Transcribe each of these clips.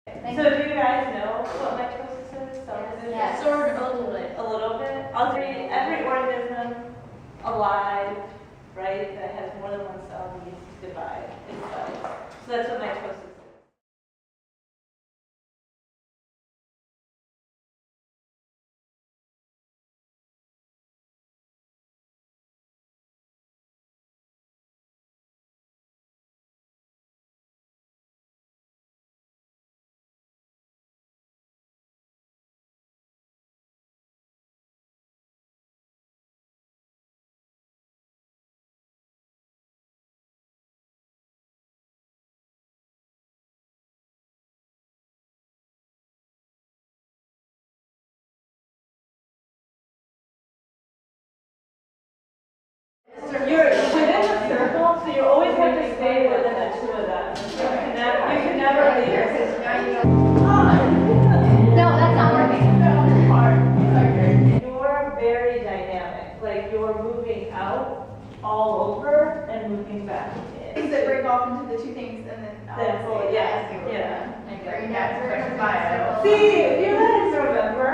So do you guys know what mitosis is? Yeah, sort of a little bit. A little bit? Every organism alive, right, that has more than one cell needs to divide its cells. So that's what mitosis is. You're within the circle, so you always have to stay within the two of them. You can never leave your sister. No, that's not working. You're very dynamic. Like you're moving out all over and moving back in. Things that break off into the two things and then Yeah. Bring that to bio. See, if you guys remember.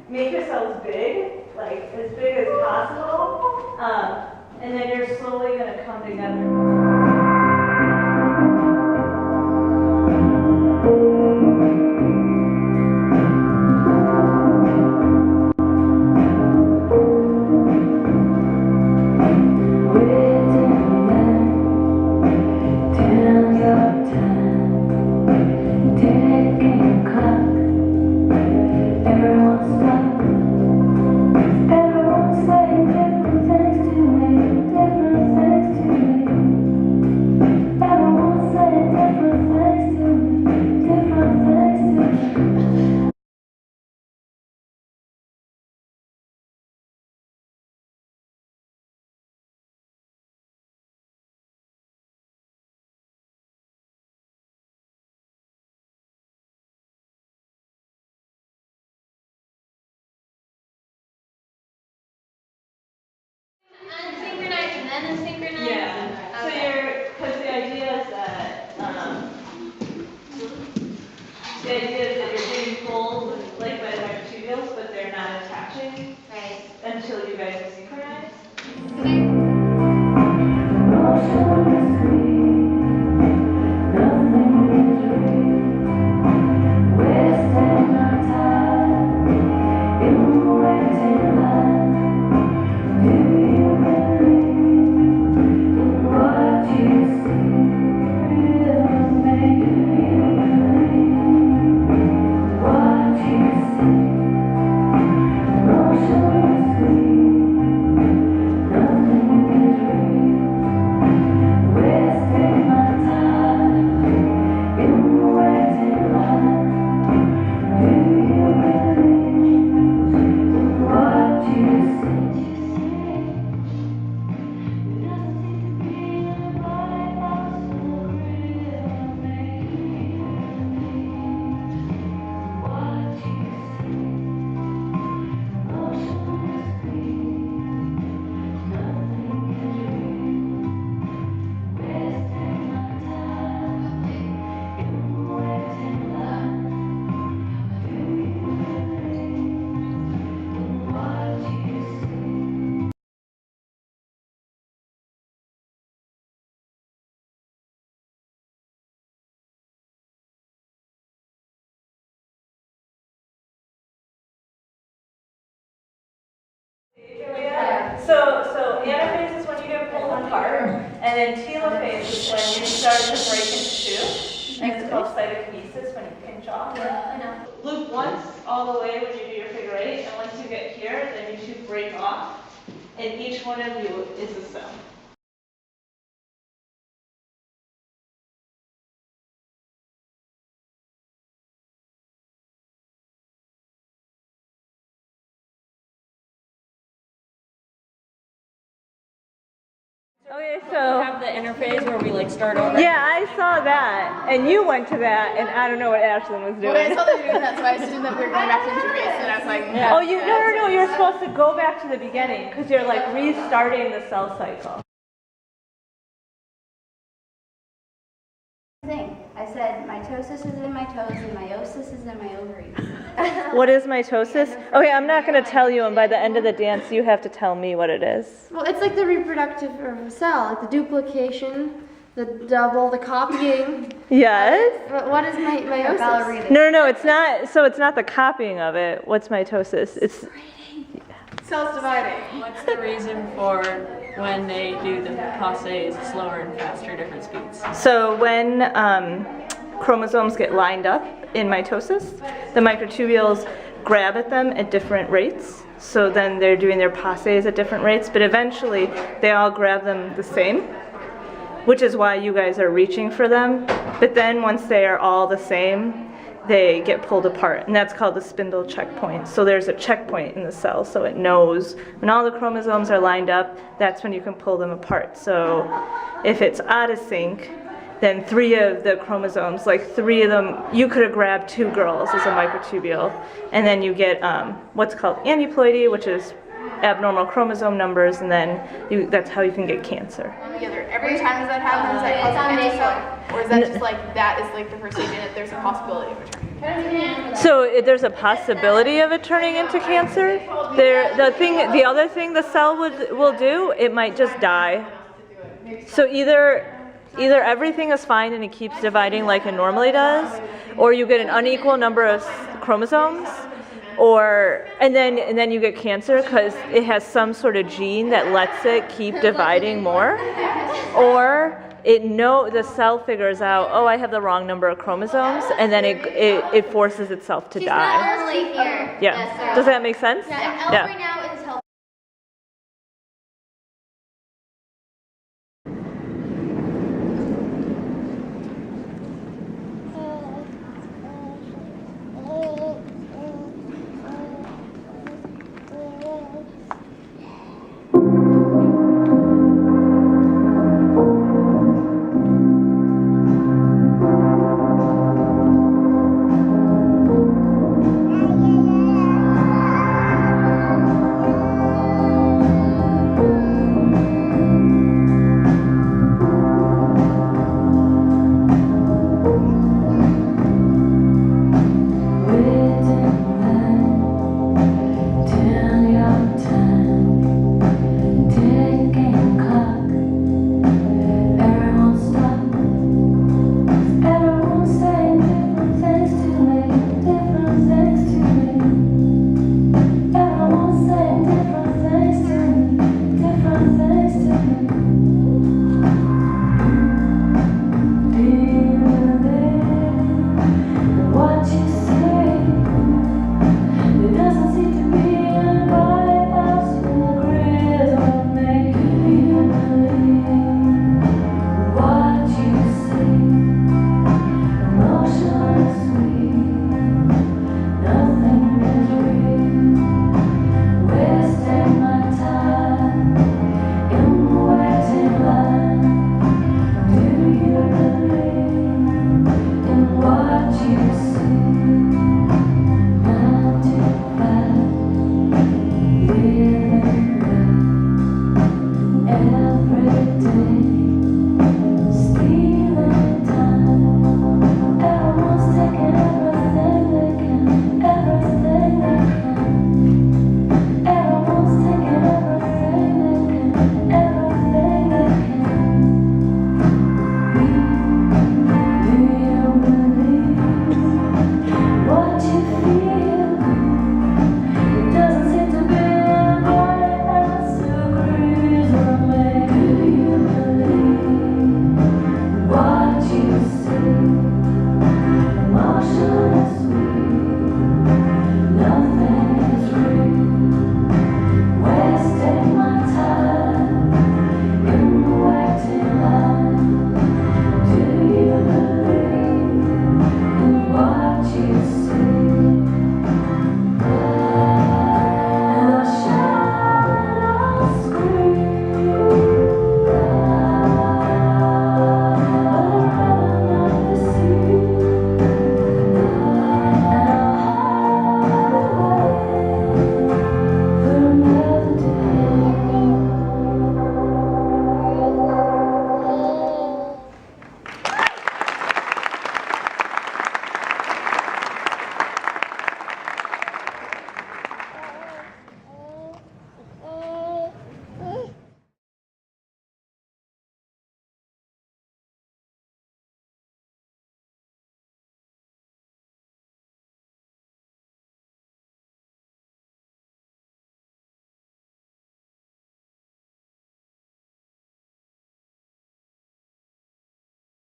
Make yourselves big, like as big as possible, and then you're slowly going to come together. Unsynchronize and then synchronize. Yeah. So because the idea is that you're being pulled like by the microtubules, but they're not attaching until you guys are synchronized. So anaphase is when you get pulled apart, and then telophase is when you start to break into two. And it's called cytokinesis when you pinch off. Loop once all the way when you do your figure eight, and once you get here, then you two break off, and each one of you is a cell. Okay, so Have the interface where we like start over. yeah, I saw that, and you went to that, and I don't know what Ashlyn was doing. Well, I saw them doing that, so I assumed that we were going back to interface, and I was like, Oh, no, you're supposed to go back to the beginning because you're like restarting the cell cycle. Thing. I said mitosis is in my toes and meiosis is in my ovaries. What is mitosis? Okay, I'm not going to tell you, and by the end of the dance, you have to tell me what it is. Well, it's like the reproductive of a cell, like the duplication, the double, the copying. Yes? But what is meiosis? No, it's not. So it's not the copying of it. What's mitosis? It's cells dividing. What's the reason for when they do the passes slower and faster, different speeds? so when chromosomes get lined up in mitosis, the microtubules grab at them at different rates. So then they're doing their passes at different rates, but eventually they all grab them the same, which is why you guys are reaching for them. But then once they are all the same, they get pulled apart, and that's called the spindle checkpoint. So there's a checkpoint in the cell, so it knows when all the chromosomes are lined up, that's when you can pull them apart. So if it's out of sync, then 3 of the chromosomes, like 3 of them, you could have grabbed 2 girls as a microtubule, and then you get what's called aneuploidy, which is abnormal chromosome numbers, and then that's how you can get cancer. Together. Every time does that happen? Is that causing cancer cell? Or is that just like, that is like the first stage in it, there's a possibility of returning? So there's a possibility of it turning into cancer. The other thing the cell will do, it might just die. So either everything is fine and it keeps dividing like it normally does, or you get an unequal number of chromosomes, and then you get cancer because it has some sort of gene that lets it keep dividing more, or the cell figures out, oh, I have the wrong number of chromosomes, and then it forces itself to die. She's not early here. Yeah. Does that make sense? Yeah. Yeah. Right now